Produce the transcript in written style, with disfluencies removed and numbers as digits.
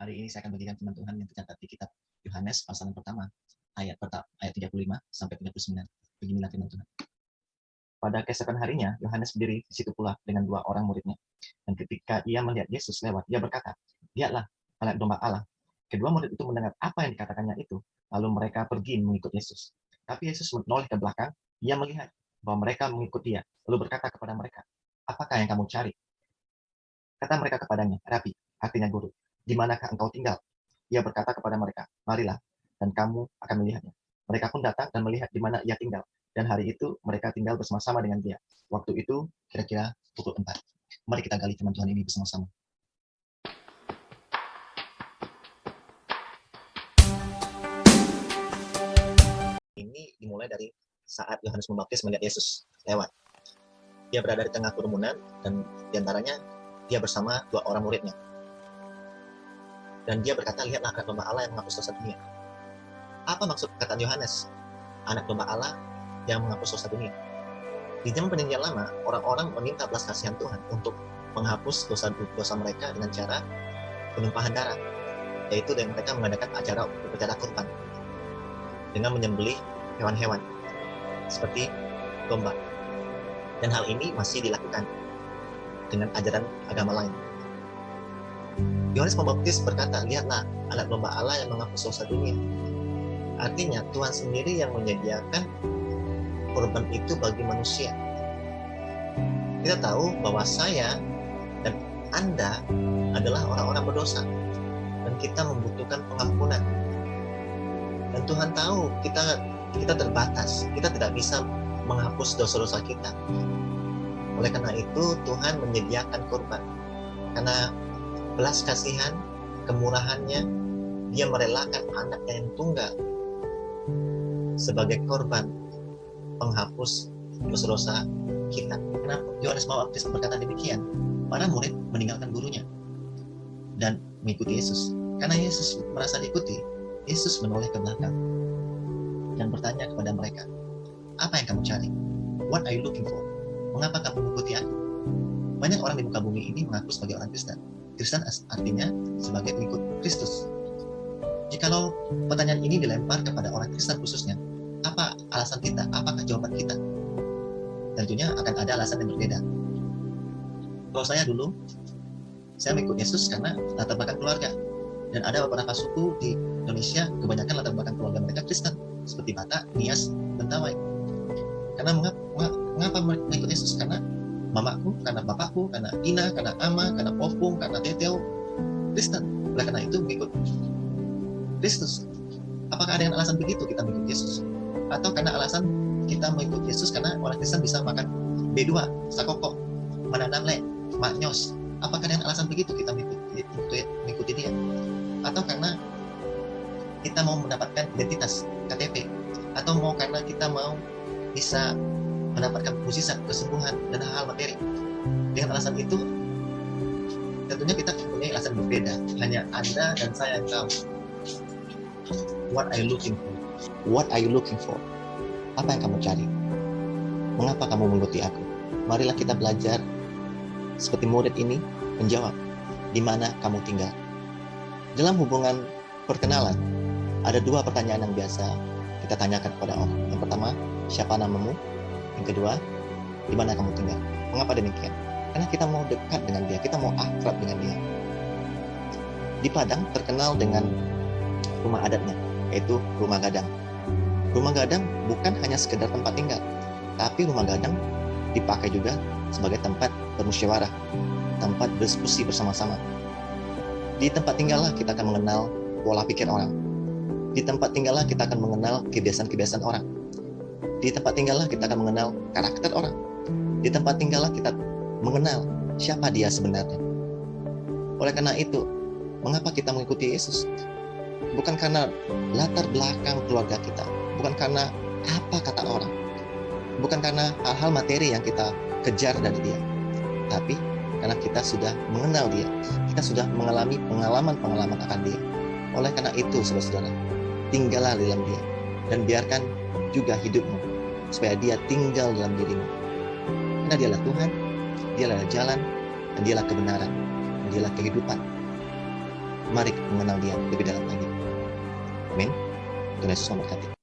Hari ini saya akan bagikan firman Tuhan yang tercatat di kitab Yohanes pasal yang pertama, ayat 35 sampai 39. Beginilah firman Tuhan. Pada keesokan harinya, Yohanes berdiri di situ pula dengan 2 orang muridnya. Dan ketika ia melihat Yesus lewat, ia berkata, "Lihatlah, anak domba Allah." Kedua murid itu mendengar apa yang dikatakannya itu, lalu mereka pergi mengikut Yesus. Tapi Yesus menoleh ke belakang, ia melihat bahwa mereka mengikut dia, lalu berkata kepada mereka, "Apakah yang kamu cari?" Kata mereka kepadanya, "Rabi," artinya guru, "di manakah engkau tinggal?" Ia berkata kepada mereka, "Marilah, dan kamu akan melihatnya." Mereka pun datang dan melihat di mana ia tinggal. Dan hari itu mereka tinggal bersama-sama dengan dia. Waktu itu kira-kira pukul 4. Mari kita gali firman Tuhan ini bersama-sama. Ini dimulai dari saat Yohanes Pembaptis melihat Yesus lewat. Dia berada di tengah kerumunan dan diantaranya dia bersama 2 orang muridnya. Dan dia berkata, "Lihatlah anak domba Allah yang menghapus dosa dunia." Apa maksud perkataan Yohanes? Anak domba Allah yang menghapus dosa dunia. Di zaman perjanjian lama, orang-orang meminta belas kasihan Tuhan untuk menghapus dosa mereka dengan cara penumpahan darah, yaitu dengan mereka mengadakan upacara kurban dengan menyembelih hewan-hewan seperti domba. Dan hal ini masih dilakukan dengan ajaran agama lain. Yohanes Pembaptis berkata, "Lihatlah anak domba Allah yang menghapus dosa dunia." Artinya Tuhan sendiri yang menyediakan korban itu bagi manusia. Kita tahu bahwa saya dan Anda adalah orang-orang berdosa dan kita membutuhkan pengampunan. Dan Tuhan tahu kita terbatas, kita tidak bisa menghapus dosa-dosa kita. Oleh karena itu Tuhan menyediakan korban. Karena belas kasihan, kemurahannya, dia merelakan anaknya yang tunggal sebagai korban penghapus dosa-dosa kita. Kenapa Yohanes Pembaptis berkata demikian? Para murid meninggalkan gurunya dan mengikuti Yesus. Karena Yesus merasa diikuti, Yesus menoleh ke belakang dan bertanya kepada mereka, "Apa yang kamu cari? What are you looking for? Mengapa kamu mengikuti aku?" Banyak orang di muka bumi ini mengaku sebagai orang Kristen. Kristen artinya sebagai pengikut Kristus. Jikalau pertanyaan ini dilempar kepada orang Kristen khususnya, apa alasan kita? Apakah jawaban kita? Tentunya akan ada alasan yang berbeda. Kalau saya dulu, saya mengikut Yesus karena latar belakang keluarga. Dan ada beberapa suku di Indonesia, kebanyakan latar belakang keluarga mereka Kristen, seperti Batak, Nias, Mentawai. Karena mengapa mengikut Yesus? Karena mamaku, karena bapakku, karena Ina, karena Ama, karena Popung, karena Teteo, Kristen. Oleh karena itu mengikut Kristus. Apakah ada yang alasan begitu kita mengikut Yesus? Atau karena alasan kita mengikut Yesus karena orang Kristen bisa makan B2, sakoko, menanam le, maknyos? Apakah ada yang alasan begitu kita mengikuti dia? Atau karena kita mau mendapatkan identitas KTP? Atau mau karena kita mau bisa mendapatkan mukjizat, kesembuhan, dan hal-hal materi? Dengan alasan itu, tentunya kita mempunyai alasan berbeda. Hanya Anda dan saya yang tahu. What are you looking for? What are you looking for? Apa yang kamu cari? Mengapa kamu mengikuti aku? Marilah kita belajar seperti murid ini menjawab, di mana kamu tinggal? Dalam hubungan perkenalan, ada 2 pertanyaan yang biasa kita tanyakan kepada orang. Yang pertama, siapa namamu? Yang kedua, di mana kamu tinggal? Mengapa demikian? Karena kita mau dekat dengan dia, kita mau akrab dengan dia. Di Padang terkenal dengan rumah adatnya, yaitu rumah gadang. Rumah gadang bukan hanya sekedar tempat tinggal, tapi rumah gadang dipakai juga sebagai tempat bermusyawarah, tempat berdiskusi bersama-sama. Di tempat tinggallah kita akan mengenal pola pikir orang. Di tempat tinggallah kita akan mengenal kebiasaan-kebiasaan orang. Di tempat tinggallah kita akan mengenal karakter orang. Di tempat tinggallah kita mengenal siapa dia sebenarnya. Oleh karena itu, mengapa kita mengikuti Yesus? Bukan karena latar belakang keluarga kita, bukan karena apa kata orang, bukan karena hal-hal materi yang kita kejar dari dia, tapi karena kita sudah mengenal dia, kita sudah mengalami pengalaman-pengalaman akan dia. Oleh karena itu, saudara-saudara, tinggallah di dalam dia, dan biarkan juga hidupmu, supaya dia tinggal dalam dirimu. Karena dialah Tuhan, dialah jalan, dan dialah kebenaran, dan dialah kehidupan. mari mengenal Dia lebih dalam lagi. Amin. Tuhan Yesus memberkati.